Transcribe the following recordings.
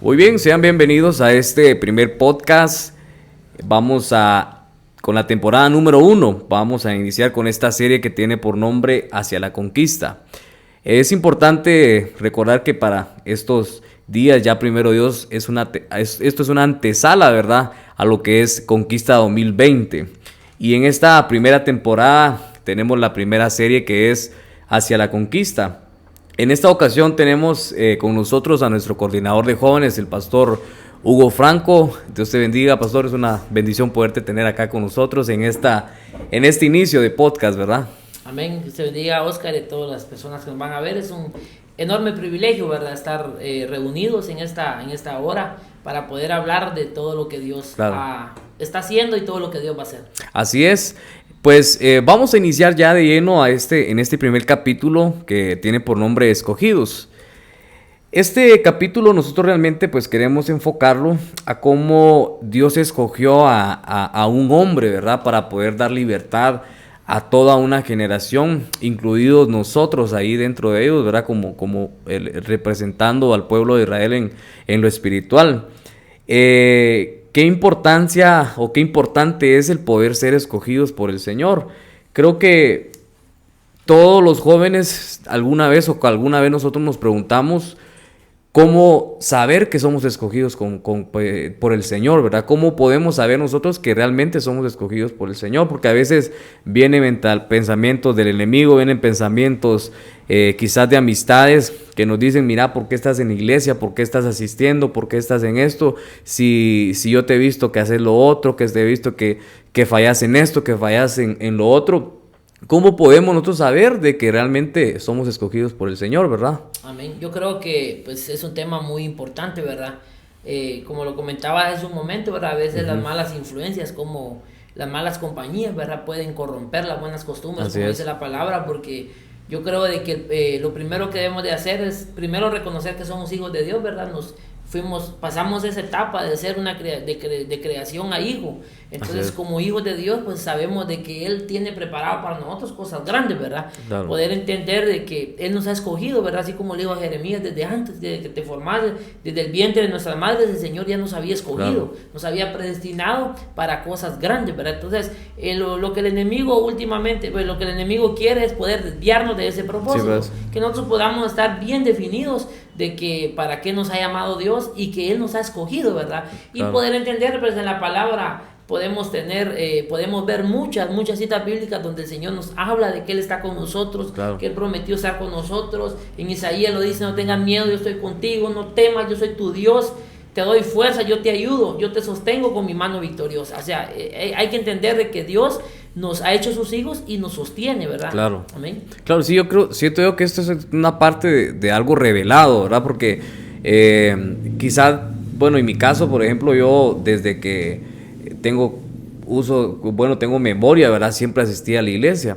Muy bien, sean bienvenidos a este primer podcast. Con la temporada número 1, vamos a iniciar con esta serie que tiene por nombre Hacia la Conquista. Es importante recordar que para estos días, ya primero Dios, esto es una antesala, ¿verdad?, a lo que es Conquista 2020. Y en esta primera temporada tenemos la primera serie que es Hacia la Conquista. En esta ocasión tenemos con nosotros a nuestro coordinador de jóvenes, el pastor Hugo Franco. Dios te bendiga, pastor. Es una bendición poderte tener acá con nosotros en este inicio de podcast, ¿verdad? Amén. Dios te bendiga, Oscar, y todas las personas que nos van a ver. Es un enorme privilegio, ¿verdad?, estar reunidos en esta hora para poder hablar de todo lo que Dios está haciendo y todo lo que Dios va a hacer. Así es. Pues vamos a iniciar ya de lleno en este primer capítulo que tiene por nombre Escogidos. Este capítulo nosotros realmente pues queremos enfocarlo a cómo Dios escogió a un hombre, ¿verdad?, para poder dar libertad a toda una generación, incluidos nosotros ahí dentro de ellos, ¿verdad?, como representando al pueblo de Israel en lo espiritual. ¿Qué importancia o qué importante es el poder ser escogidos por el Señor? Creo que todos los jóvenes alguna vez nosotros nos preguntamos cómo saber que somos escogidos por el Señor, ¿verdad? ¿Cómo podemos saber nosotros que realmente somos escogidos por el Señor? Porque a veces vienen pensamientos del enemigo, vienen pensamientos quizás de amistades que nos dicen, mira, ¿por qué estás en la iglesia? ¿Por qué estás asistiendo? ¿Por qué estás en esto? Si yo te he visto que haces lo otro, que te he visto que fallas en esto, que fallas en lo otro. ¿Cómo podemos nosotros saber de que realmente somos escogidos por el Señor, verdad? Amén. Yo creo que pues es un tema muy importante, ¿verdad? Como lo comentaba hace un momento, ¿verdad? A veces las malas influencias, como las malas compañías, ¿verdad?, pueden corromper las buenas costumbres, como dice la palabra, porque yo creo de que lo primero que debemos de hacer es primero reconocer que somos hijos de Dios, ¿verdad? Pasamos esa etapa de ser de creación a hijo. Entonces, como hijos de Dios, pues sabemos de que Él tiene preparado para nosotros cosas grandes, ¿verdad? Claro. Poder entender de que Él nos ha escogido, ¿verdad? Así como le dijo a Jeremías, desde antes, desde que te formaste, desde el vientre de nuestras madres, el Señor ya nos había escogido, nos había predestinado para cosas grandes, ¿verdad? Entonces, lo que el enemigo últimamente, pues lo que el enemigo quiere es poder desviarnos de ese propósito, que nosotros podamos estar bien definidos de que para qué nos ha llamado Dios y que Él nos ha escogido, ¿verdad? Y poder entender, pues en la palabra podemos ver muchas citas bíblicas donde el Señor nos habla de que Él está con nosotros, que Él prometió estar con nosotros. En Isaías lo dice, no tengas miedo, yo estoy contigo, no temas, yo soy tu Dios, te doy fuerza, yo te ayudo, yo te sostengo con mi mano victoriosa. O sea, hay que entender de que Dios nos ha hecho sus hijos y nos sostiene, ¿verdad? Claro. Amén. Claro, sí, siento yo que esto es una parte de algo revelado, ¿verdad? Porque quizás, bueno, en mi caso, por ejemplo, yo desde que tengo memoria, ¿verdad?, siempre asistí a la iglesia,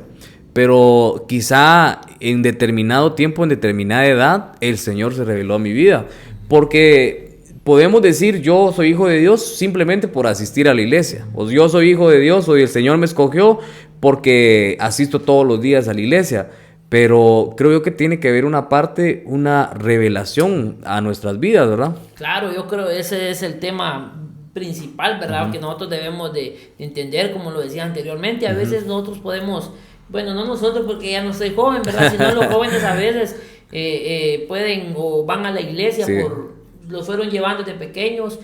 pero quizá en determinado tiempo, en determinada edad, el Señor se reveló a mi vida, porque podemos decir yo soy hijo de Dios simplemente por asistir a la iglesia, o yo soy hijo de Dios, o el Señor me escogió porque asisto todos los días a la iglesia. Pero creo yo que tiene que haber una revelación a nuestras vidas, ¿verdad? Claro, yo creo que ese es el tema principal, ¿verdad? Que nosotros debemos de entender, como lo decía anteriormente. A veces nosotros podemos, bueno, no nosotros porque ya no soy joven, ¿verdad? Sino los jóvenes a veces pueden o van a la iglesia los fueron llevando desde pequeños,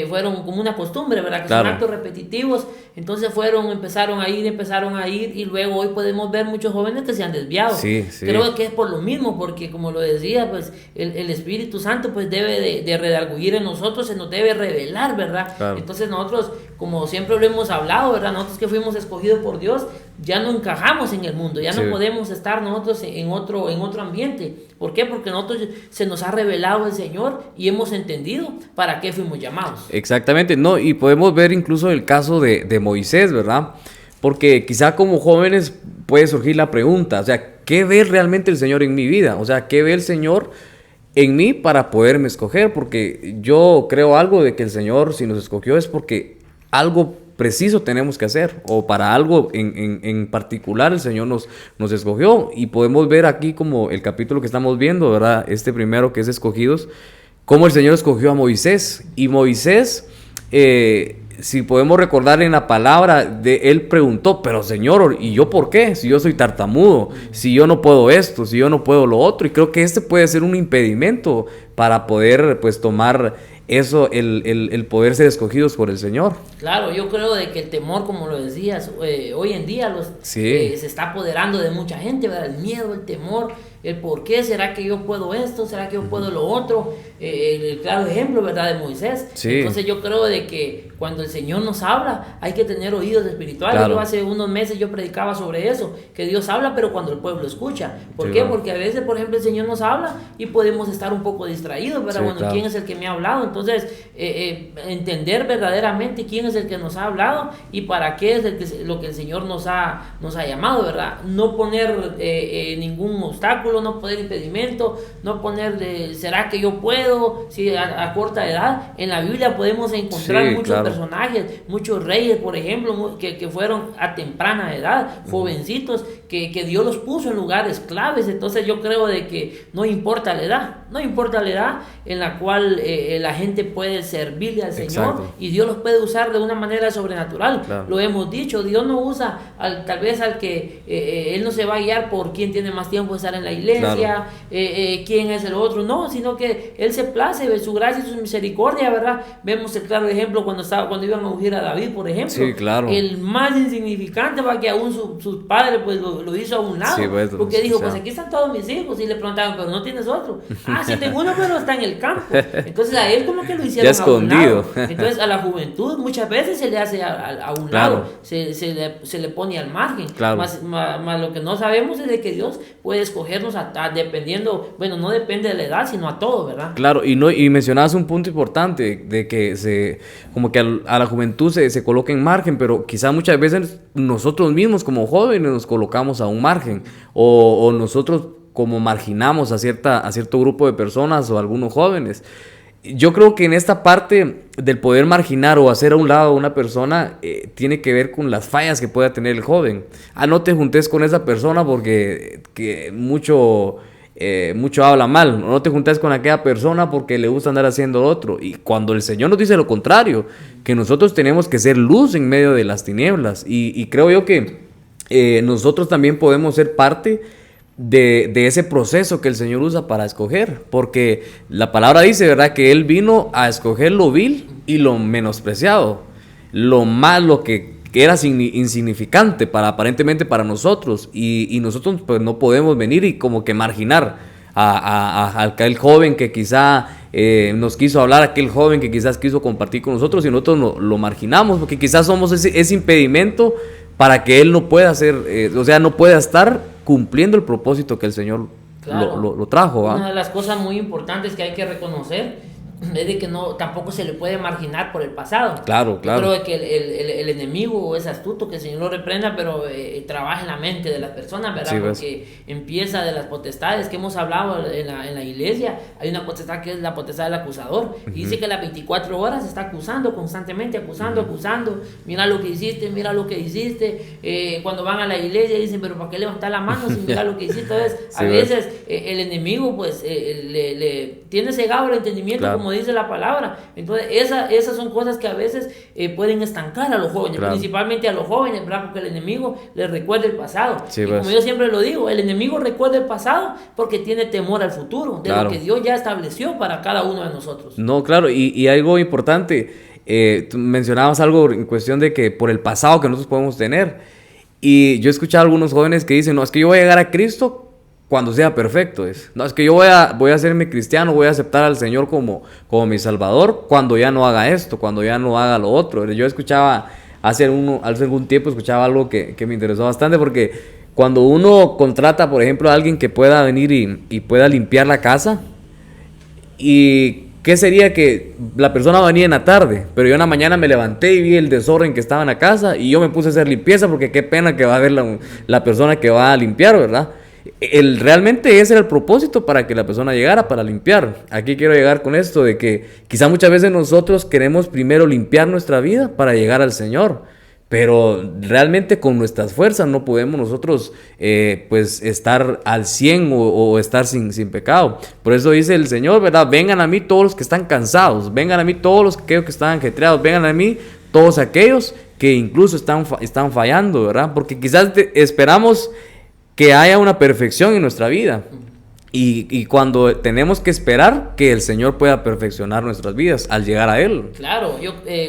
fueron como una costumbre, ¿verdad? Que son actos repetitivos. Entonces empezaron a ir y luego hoy podemos ver muchos jóvenes que se han desviado. Creo que es por lo mismo, porque como lo decía, pues el Espíritu Santo pues debe de redarguir en nosotros, se nos debe revelar, ¿verdad? Entonces nosotros, como siempre lo hemos hablado, ¿verdad? Nosotros que fuimos escogidos por Dios, ya no encajamos en el mundo, ya no podemos estar nosotros en otro ambiente. ¿Por qué? Porque nosotros se nos ha revelado el Señor y hemos entendido para qué fuimos llamados. Exactamente, no, y podemos ver incluso el caso de Moisés, ¿verdad? Porque quizá como jóvenes puede surgir la pregunta, o sea, ¿qué ve realmente el Señor en mi vida? O sea, ¿qué ve el Señor en mí para poderme escoger? Porque yo creo algo de que el Señor, si nos escogió, es porque algo preciso tenemos que hacer, o para algo en particular el Señor nos escogió. Y podemos ver aquí como el capítulo que estamos viendo, ¿verdad? Este primero que es Escogidos, cómo el Señor escogió a Moisés. Y Moisés, si podemos recordar en la palabra, él preguntó, pero Señor, ¿y yo por qué? Si yo soy tartamudo, si yo no puedo esto, si yo no puedo lo otro. Y creo que este puede ser un impedimento para poder pues tomar eso, el poder ser escogidos por el Señor. Claro, yo creo de que el temor, como lo decías, hoy en día se está apoderando de mucha gente, ¿verdad? El miedo, el temor, el por qué, ¿será que yo puedo esto? ¿Será que yo puedo lo otro? El claro ejemplo, ¿verdad? De Moisés. Sí. Entonces yo creo de que cuando el Señor nos habla, hay que tener oídos espirituales. Claro. Yo hace unos meses yo predicaba sobre eso, que Dios habla, pero cuando el pueblo escucha. ¿Por Sí, qué? claro. Porque a veces, por ejemplo, el Señor nos habla y podemos estar un poco distraídos, ¿verdad? Sí, Bueno, claro. ¿quién es el que me ha hablado? Entonces, entender verdaderamente quién es el que nos ha hablado y para qué es lo que el Señor nos ha llamado, ¿verdad? No poner ningún obstáculo, no poner impedimento, no poner ¿será que yo puedo? Si a corta edad, en la Biblia podemos encontrar Sí, muchos claro. personajes, muchos reyes, por ejemplo, que fueron a temprana edad, jovencitos, que Dios los puso en lugares claves. Entonces yo creo de que no importa la edad en la cual la gente puede servirle al Señor. Exacto. Y Dios los puede usar de una manera sobrenatural. Claro. Lo hemos dicho, Dios no usa tal vez al que Él no se va a guiar por quién tiene más tiempo de estar en la iglesia, Claro. quién es el otro, no, sino que Él se place de su gracia y su misericordia, ¿verdad? Vemos el claro ejemplo cuando iban a ungir a David, por ejemplo. Sí, claro. El más insignificante, va, que aún sus padres pues lo hizo a un lado, Sí, pues, porque dijo, o sea. pues aquí están todos mis hijos, y le preguntaban, pero no tienes otro. Ah, sí tengo uno, pero está en el campo. Entonces a él como que lo hicieron Ya a un escondido. lado. Entonces a la juventud muchas veces se le hace a un Claro. lado, se le pone al margen. Claro. Más lo que no sabemos es de que Dios puede escogernos dependiendo, bueno, no depende de la edad, sino a todo, ¿verdad? Claro, y mencionabas un punto importante de que como que a la juventud se coloca en margen, pero quizá muchas veces nosotros mismos como jóvenes nos colocamos a un margen, o nosotros como marginamos a cierto grupo de personas o a algunos jóvenes. Yo creo que en esta parte del poder marginar o hacer a un lado a una persona tiene que ver con las fallas que pueda tener el joven. No te juntes con esa persona porque que mucho habla mal. No te juntes con aquella persona porque le gusta andar haciendo otro. Y cuando el Señor nos dice lo contrario, que nosotros tenemos que ser luz en medio de las tinieblas. Y creo yo que nosotros también podemos ser parte de ese proceso que el Señor usa para escoger, porque la palabra dice, ¿verdad?, que Él vino a escoger lo vil y lo menospreciado, lo malo que era insignificante aparentemente para nosotros, y nosotros pues no podemos venir y como que marginar a aquel joven que quizá nos quiso hablar, aquel joven que quizás quiso compartir con nosotros, y nosotros lo marginamos, porque quizás somos ese impedimento para que él no pueda hacer, no pueda estar cumpliendo el propósito que el Señor Claro. lo trajo. Una de las cosas muy importantes que hay que reconocer es de que tampoco se le puede marginar por el pasado. Claro. Yo creo que el enemigo es astuto, que el Señor lo reprenda, pero trabaja en la mente de las personas, ¿verdad? Sí, porque empieza de las potestades que hemos hablado en la iglesia. Hay una potestad que es la potestad del acusador, y dice que las 24 horas está acusando constantemente, acusando. Mira lo que hiciste. Cuando van a la iglesia dicen, pero ¿para qué levantar la mano si mira lo que hiciste? Entonces, Sí, a veces el enemigo pues le tiene cegado el entendimiento, Claro. como dice la palabra. Entonces esas son cosas que a veces pueden estancar a los jóvenes, Claro. principalmente a los jóvenes, ¿verdad? Porque el enemigo les recuerda el pasado. Sí, y pues. como yo siempre lo digo, el enemigo recuerda el pasado porque tiene temor al futuro, de Claro. lo que Dios ya estableció para cada uno de nosotros. No, claro, y algo importante, tú mencionabas algo en cuestión de que por el pasado que nosotros podemos tener, y yo he escuchado a algunos jóvenes que dicen, no, es que yo voy a llegar a Cristo cuando sea perfecto. No, es que yo voy a hacerme cristiano, voy a aceptar al Señor como mi Salvador cuando ya no haga esto, cuando ya no haga lo otro. Yo escuchaba, hace algún tiempo escuchaba algo que me interesó bastante, porque cuando uno contrata, por ejemplo, a alguien que pueda venir y pueda limpiar la casa, y ¿qué sería que la persona venía en la tarde, pero yo en la mañana me levanté y vi el desorden que estaba en la casa y yo me puse a hacer limpieza porque qué pena que va a ver la persona que va a limpiar, ¿verdad? Realmente ese era el propósito para que la persona llegara, para limpiar. Aquí quiero llegar con esto de que quizá muchas veces nosotros queremos primero limpiar nuestra vida para llegar al Señor, Pero realmente con nuestras fuerzas no podemos nosotros pues estar al 100 o estar sin pecado. Por eso dice el Señor, ¿verdad? Vengan a mí todos los que están cansados, vengan a mí todos los que están ajetreados, vengan a mí todos aquellos que incluso están fallando, ¿verdad? Porque quizás esperamos que haya una perfección en nuestra vida. Y cuando tenemos que esperar que el Señor pueda perfeccionar nuestras vidas al llegar a Él. Claro,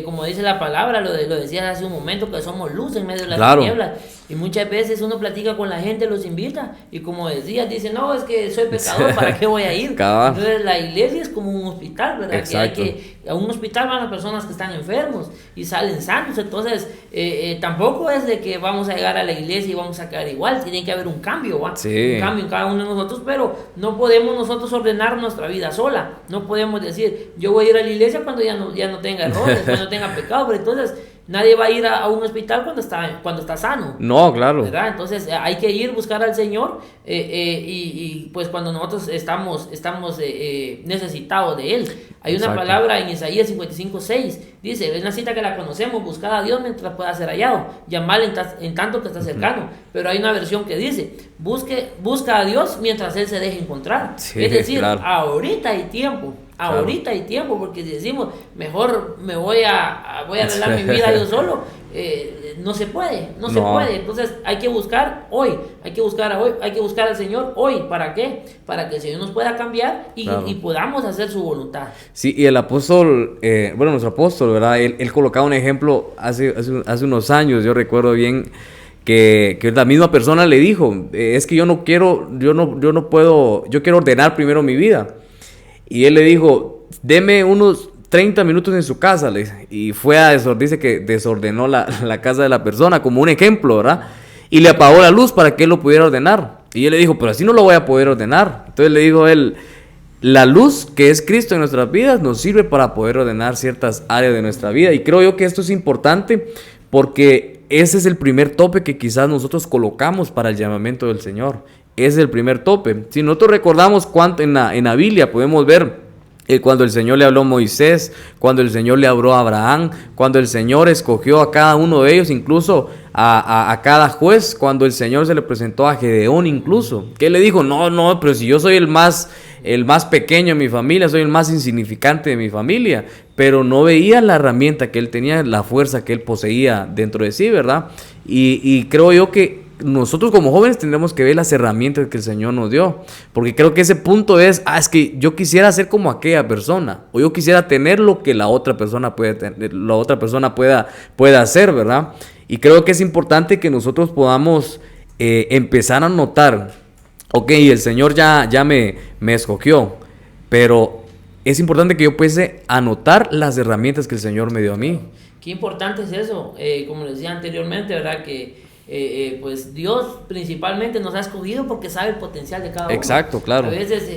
como dice la palabra, lo decías hace un momento, que somos luz en medio de las Claro. tinieblas. Y muchas veces uno platica con la gente, los invita, y como decías, dice, no, es que soy pecador, ¿para qué voy a ir? Cabal. Entonces la iglesia es como un hospital, ¿verdad? Exacto. A un hospital van las personas que están enfermos y salen sanos. Entonces tampoco es de que vamos a llegar a la iglesia y vamos a quedar igual, tiene que haber un cambio, ¿va? Sí. Un cambio en cada uno de nosotros, pero no podemos nosotros ordenar nuestra vida sola. No podemos decir, yo voy a ir a la iglesia cuando ya no tenga errores, cuando no tenga pecado, pero entonces nadie va a ir a un hospital cuando está sano. No, claro. ¿Verdad? Entonces hay que ir a buscar al Señor y pues cuando nosotros estamos necesitados de Él. Hay una Exacto. palabra en Isaías 55:6, dice, es una cita que la conocemos, buscad a Dios mientras pueda ser hallado, llamad en tanto que está cercano. Pero hay una versión que dice, busca a Dios mientras Él se deje encontrar. Sí, es decir, claro. ahorita hay tiempo. Ahorita hay tiempo, porque si decimos, mejor me voy a arreglar mi vida yo solo, no se puede. Entonces hay que buscar hoy, hay que buscar al Señor hoy. ¿Para qué? Para que el Señor nos pueda cambiar Claro. y podamos hacer su voluntad. Sí, y el apóstol, nuestro apóstol, ¿verdad? Él colocaba un ejemplo hace unos años, yo recuerdo bien, que la misma persona le dijo, es que yo quiero ordenar primero mi vida. Y él le dijo, deme unos 30 minutos en su casa, y fue dice que desordenó la casa de la persona, como un ejemplo, ¿verdad? Y le apagó la luz para que él lo pudiera ordenar. Y él le dijo, pero así no lo voy a poder ordenar. Entonces le dijo él, la luz que es Cristo en nuestras vidas nos sirve para poder ordenar ciertas áreas de nuestra vida. Y creo yo que esto es importante porque ese es el primer tope que quizás nosotros colocamos para el llamamiento del Señor. Ese es el primer tope. Si nosotros recordamos cuánto en la Biblia podemos ver cuando el Señor le habló a Moisés, cuando el Señor le habló a Abraham, cuando el Señor escogió a cada uno de ellos, incluso a cada juez, cuando el Señor se le presentó a Gedeón incluso, que él le dijo, no, pero si yo soy el más pequeño de mi familia, soy el más insignificante de mi familia, pero no veía la herramienta que él tenía, la fuerza que él poseía dentro de sí, ¿verdad? Y creo yo que nosotros como jóvenes tendremos que ver las herramientas que el Señor nos dio, porque creo que ese punto es que yo quisiera ser como aquella persona, o yo quisiera tener lo que la otra persona puede tener, la otra persona pueda hacer, ¿verdad? Y creo que es importante que nosotros podamos empezar a notar, ok, el Señor ya me escogió, pero es importante que yo pueda anotar las herramientas que el Señor me dio a mí. Qué importante es eso, como les decía anteriormente, ¿verdad? Que pues Dios principalmente nos ha escogido porque sabe el potencial de cada uno. Exacto, claro. A veces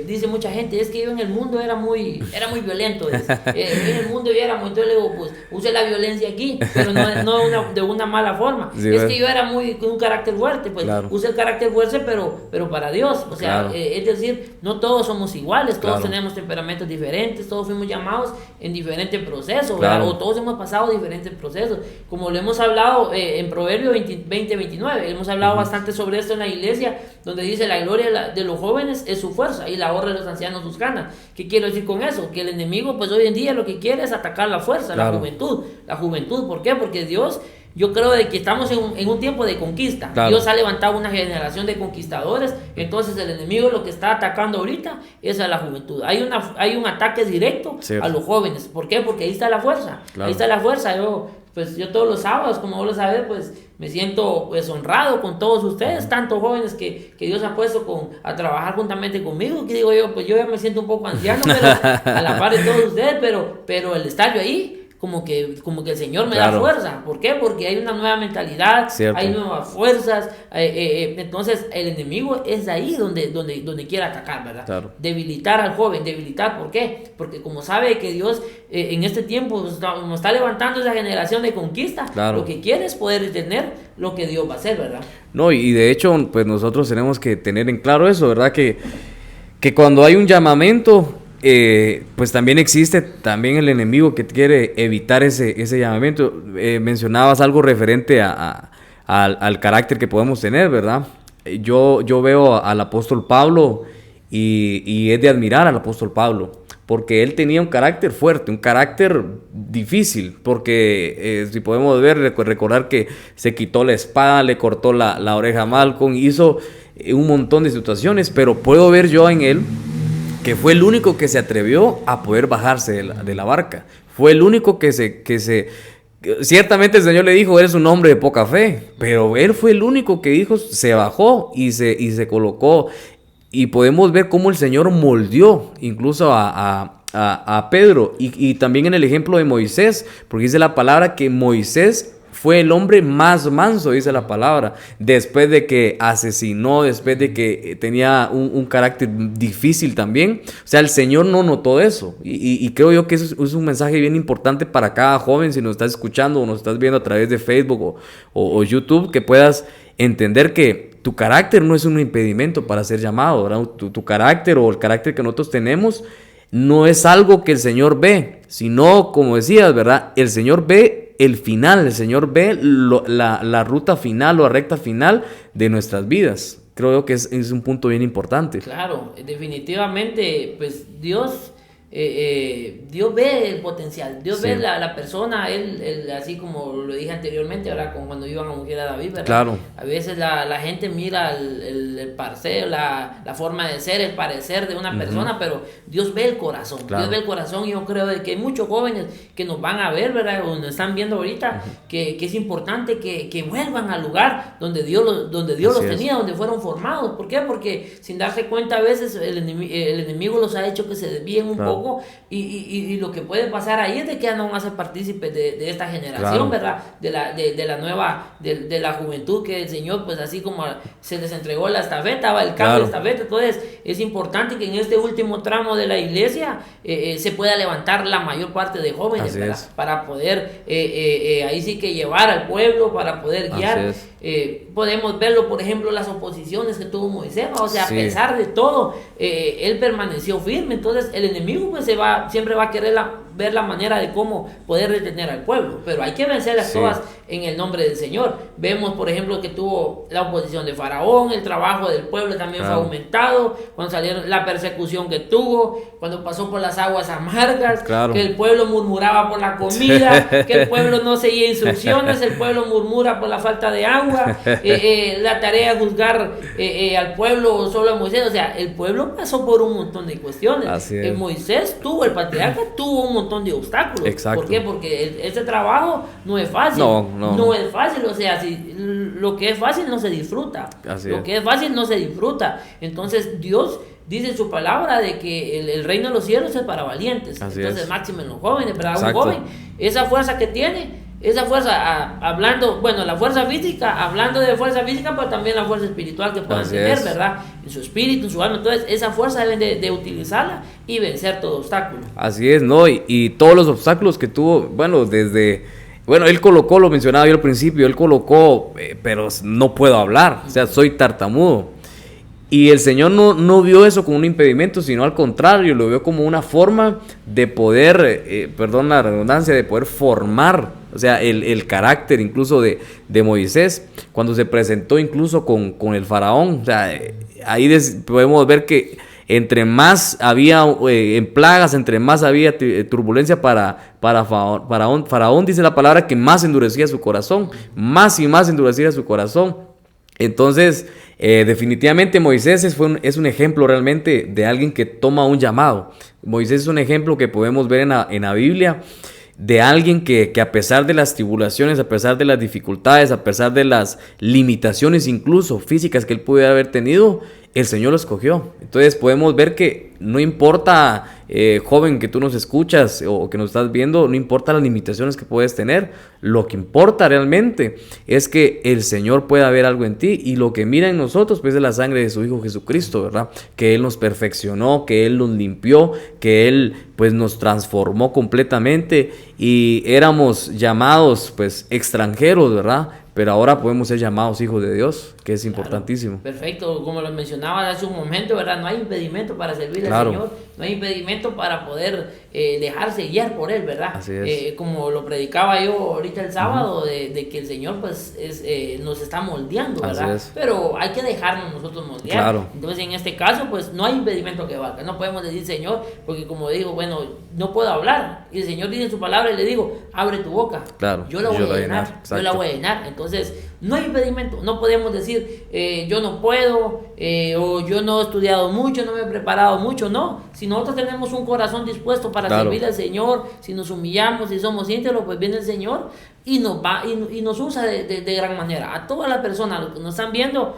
dice mucha gente, es que yo en el mundo era muy violento. En el mundo yo era muy, entonces le digo, pues use la violencia aquí, pero no de una mala forma. Sí, es que yo era con un carácter fuerte, pues claro. use el carácter fuerte, pero para Dios. O sea, Claro. Es decir, no todos somos iguales, todos Claro. tenemos temperamentos diferentes, todos fuimos llamados en diferentes procesos, Claro. ¿verdad? O todos hemos pasado diferentes procesos. Como lo hemos hablado en Proverbios 20:29, hemos hablado bastante sobre esto en la iglesia, donde dice la gloria de los jóvenes es su fuerza y la honra de los ancianos sus ganas. ¿Qué quiero decir con eso? Que el enemigo pues hoy en día lo que quiere es atacar la fuerza, Claro. la juventud. ¿Por qué? Porque Dios, yo creo de que estamos en un tiempo de conquista. Claro. Dios ha levantado una generación de conquistadores, entonces el enemigo lo que está atacando ahorita es a la juventud. Hay un ataque directo Cierto. a los jóvenes. ¿Por qué? Porque ahí está la fuerza. Claro. Ahí está la fuerza. Yo todos los sábados, como vos lo sabés, pues me siento pues honrado con todos ustedes, tantos jóvenes que Dios ha puesto a trabajar juntamente conmigo, que digo yo, pues yo ya me siento un poco anciano, pero a la par de todos ustedes, pero el estar yo ahí, como que el Señor me Claro. da fuerza. ¿Por qué? Porque hay una nueva mentalidad, Cierto. hay nuevas fuerzas, entonces el enemigo es ahí donde quiere atacar, ¿verdad? Claro. Debilitar al joven, ¿por qué? Porque como sabe que Dios en este tiempo nos está levantando esa generación de conquista, Claro. lo que quiere es poder tener lo que Dios va a hacer, ¿verdad? No, y de hecho, pues nosotros tenemos que tener en claro eso, ¿verdad? Que cuando hay un llamamiento, pues también existe también el enemigo que quiere evitar ese llamamiento. Mencionabas algo referente al carácter que podemos tener, ¿verdad? Yo veo al apóstol Pablo y es de admirar al apóstol Pablo, porque él tenía un carácter fuerte, un carácter difícil, porque si podemos ver, recordar que se quitó la espada, le cortó la oreja a Malcolm, hizo un montón de situaciones, pero puedo ver yo en él que fue el único que se atrevió a poder bajarse de la barca. Fue el único que ciertamente el Señor le dijo, eres un hombre de poca fe, pero él fue el único que dijo, se bajó y se colocó. Y podemos ver cómo el Señor moldeó incluso a Pedro. Y también en el ejemplo de Moisés, porque dice la palabra que Moisés fue el hombre más manso, dice la palabra, después de que asesinó, después de que tenía un carácter difícil también. O sea, el Señor no notó eso. Y creo yo que eso es un mensaje bien importante para cada joven, si nos estás escuchando o nos estás viendo a través de Facebook o YouTube, que puedas entender que tu carácter no es un impedimento para ser llamado, ¿verdad? Tu carácter o el carácter que nosotros tenemos no es algo que el Señor ve, sino, como decías, ¿verdad? El Señor ve el final, el Señor ve la ruta final o la recta final de nuestras vidas. Creo que es un punto bien importante. Claro, definitivamente, pues Dios ve el potencial, Dios ve la persona, él, así como lo dije anteriormente, ahora cuando iban a ungir a David, ¿verdad? Claro. A veces la gente mira el parecer, la forma de ser, el parecer de una persona, pero Dios ve el corazón, claro. Dios ve el corazón, y yo creo de que hay muchos jóvenes que nos van a ver, ¿verdad? O nos están viendo ahorita, que es importante que vuelvan al lugar donde Dios los tenía, donde fueron formados. ¿Por qué? Porque sin darse cuenta a veces el enemigo los ha hecho que se desvíen un poco. Y lo que puede pasar ahí es de que ya no van a ser partícipes de esta generación, claro. ¿Verdad? De la nueva, de la juventud que el Señor, pues así como se les entregó la estafeta, el cambio de estafeta. Entonces es importante que en este último tramo de la iglesia se pueda levantar la mayor parte de jóvenes, para poder ahí sí que llevar al pueblo, para poder guiar. Podemos verlo, por ejemplo, las oposiciones que tuvo Moisés, o sea, a pesar de todo, él permaneció firme. Entonces el enemigo pues siempre va a querer ver la manera de cómo poder detener al pueblo, pero hay que vencerlas todas en el nombre del Señor. Vemos, por ejemplo, que tuvo la oposición de Faraón, el trabajo del pueblo también fue aumentado, cuando salieron, la persecución que tuvo, cuando pasó por las aguas amargas, que el pueblo murmuraba por la comida, que el pueblo no seguía instrucciones, el pueblo murmura por la falta de agua, la tarea de juzgar al pueblo solo a Moisés. O sea, el pueblo pasó por un montón de cuestiones. Moisés el patriarca tuvo un montón de obstáculos. Exacto. ¿Por qué? Porque ese trabajo no es fácil. No es fácil. O sea, si lo que es fácil no se disfruta. Lo que es fácil no se disfruta. Entonces Dios dice en su palabra de que el reino de los cielos es para valientes. Entonces máximo en los jóvenes, ¿verdad? Un joven, esa fuerza que tiene, esa fuerza, la fuerza física, hablando de fuerza física, pero también la fuerza espiritual que puedan tener, ¿verdad? En su espíritu, en su alma. Entonces, esa fuerza deben de utilizarla y vencer todo obstáculo. Así es, ¿no? Y todos los obstáculos que tuvo, él colocó, lo mencionaba yo al principio, pero no puedo hablar, o sea, soy tartamudo. Y el Señor no vio eso como un impedimento, sino al contrario, lo vio como una forma de poder, perdón la redundancia, de poder formar, o sea, el carácter incluso de Moisés, cuando se presentó incluso con el faraón. O sea, ahí podemos ver que entre más había en plagas, entre más había turbulencia para faraón, dice la palabra que más endurecía su corazón, más y más endurecía su corazón. Entonces, definitivamente Moisés es un ejemplo realmente de alguien que toma un llamado. Moisés es un ejemplo que podemos ver en la Biblia, de alguien que a pesar de las tribulaciones, a pesar de las dificultades, a pesar de las limitaciones incluso físicas que él pudiera haber tenido, el Señor lo escogió. Entonces podemos ver que no importa, joven, que tú nos escuchas o que nos estás viendo, no importa las limitaciones que puedes tener, lo que importa realmente es que el Señor pueda ver algo en ti, y lo que mira en nosotros pues es la sangre de su Hijo Jesucristo, ¿verdad? Que Él nos perfeccionó, que Él nos limpió, que Él pues nos transformó completamente, y éramos llamados pues extranjeros, ¿verdad? Pero ahora podemos ser llamados hijos de Dios, que es importantísimo. Perfecto, como lo mencionaba hace un momento, ¿verdad? No hay impedimento para servirle Claro. Señor, no hay impedimento para poder dejarse guiar por Él, ¿verdad? Así es. Como lo predicaba yo ahorita el sábado, de que el Señor pues nos está moldeando, ¿verdad? Así es. Pero hay que dejarnos nosotros moldear. Claro. Entonces en este caso pues no hay impedimento que valga, no podemos decir Señor, porque como digo, bueno, no puedo hablar, y el Señor dice en su palabra y le digo, abre tu boca, Claro, yo la voy a llenar, yo la exacto. voy a llenar. Entonces no hay impedimento, no podemos decir yo no puedo, o yo no he estudiado mucho, no me he preparado mucho, no. Si nosotros tenemos un corazón dispuesto para Claro. servir al Señor, si nos humillamos, si somos íntegros, pues viene el Señor y nos va y nos usa de gran manera. A todas las personas, los que nos están viendo,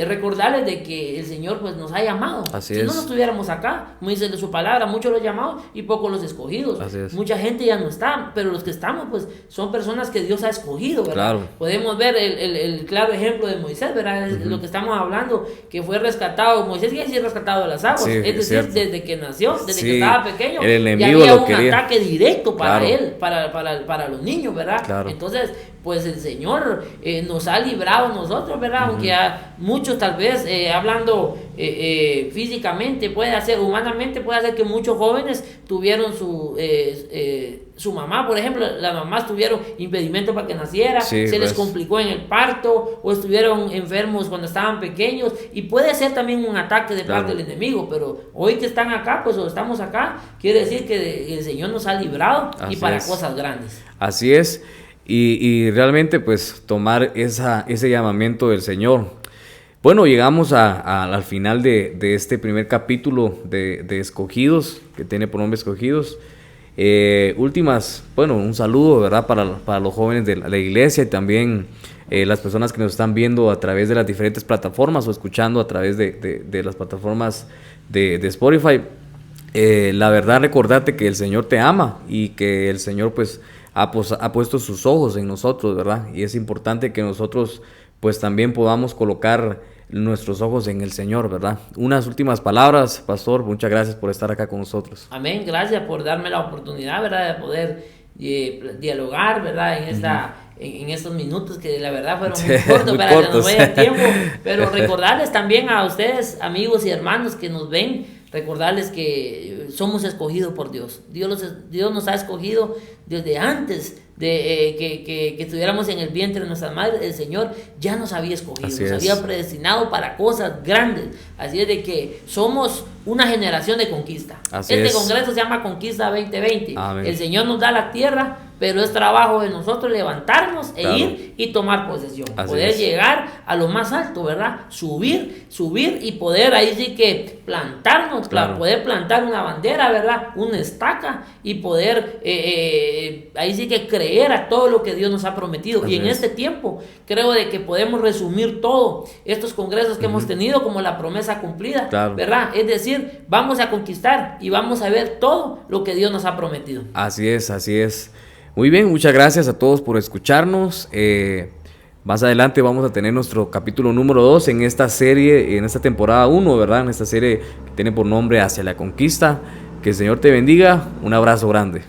recordarles de que el Señor pues nos ha llamado. Así Si es. no nos estuviéramos acá, como dice de su palabra, muchos los llamados y pocos los escogidos. Así es. Mucha gente ya no está, pero los que estamos pues son personas que Dios ha escogido, ¿verdad? Claro. Podemos ver el claro ejemplo de Moisés, ¿verdad? Es lo que estamos hablando, que fue rescatado. Moisés quiere decir rescatado de las aguas, Sí, es decir, cierto. desde que nació, desde Sí, que estaba pequeño, el ya enemigo había lo un quería. ataque directo para Claro. él, para los niños, ¿verdad? Claro. Entonces, pues el Señor nos ha librado a nosotros, ¿verdad? Aunque a muchos tal vez, hablando físicamente, humanamente puede hacer que muchos jóvenes tuvieron su mamá, por ejemplo, las mamás tuvieron impedimento para que naciera, Sí, se les pues. complicó en el parto, o estuvieron enfermos cuando estaban pequeños, y puede ser también un ataque de Claro. parte del enemigo, pero hoy que están acá, pues o estamos acá, quiere decir que el Señor nos ha librado y Así para es. cosas grandes. Así es. Y realmente pues tomar ese llamamiento del Señor. Bueno, llegamos al final de este primer capítulo de Escogidos, que tiene por nombre Escogidos. Un saludo, ¿verdad? Para los jóvenes de la iglesia y también las personas que nos están viendo a través de las diferentes plataformas o escuchando a través de las plataformas de Spotify. La verdad, recordate que el Señor te ama y que el Señor pues ha puesto sus ojos en nosotros, ¿verdad? Y es importante que nosotros pues también podamos colocar nuestros ojos en el Señor, ¿verdad? Unas últimas palabras, pastor, muchas gracias por estar acá con nosotros. Amén, gracias por darme la oportunidad, ¿verdad? De poder dialogar, ¿verdad? En estos minutos que la verdad fueron muy cortos, muy para que cortos. nos vaya el tiempo, pero recordarles también a ustedes, amigos y hermanos que nos ven, recordarles que somos escogidos por Dios. Dios nos ha escogido desde antes de que estuviéramos en el vientre de nuestra madre. El Señor ya nos había escogido, Así nos es. había predestinado para cosas grandes. Así es de que somos una generación de conquista. Así Este es. congreso se llama Conquista 2020. Amén. El Señor nos da la tierra, pero es trabajo de nosotros levantarnos Claro. ir y tomar posesión. Así Poder es. llegar a lo más alto, ¿verdad? Subir y poder ahí sí que plantarnos, Claro. poder plantar una bandera, ¿verdad? Una estaca y poder ahí sí que creer a todo lo que Dios nos ha prometido. Así Y en es. este tiempo creo de que podemos resumir todo estos congresos que hemos tenido como la promesa cumplida, Claro. ¿verdad? Es decir, vamos a conquistar y vamos a ver todo lo que Dios nos ha prometido. Así es, así es. Muy bien, muchas gracias a todos por escucharnos. Más adelante vamos a tener nuestro capítulo número 2 en esta serie, en esta temporada 1, ¿verdad? En esta serie que tiene por nombre Hacia la Conquista. Que el Señor te bendiga. Un abrazo grande.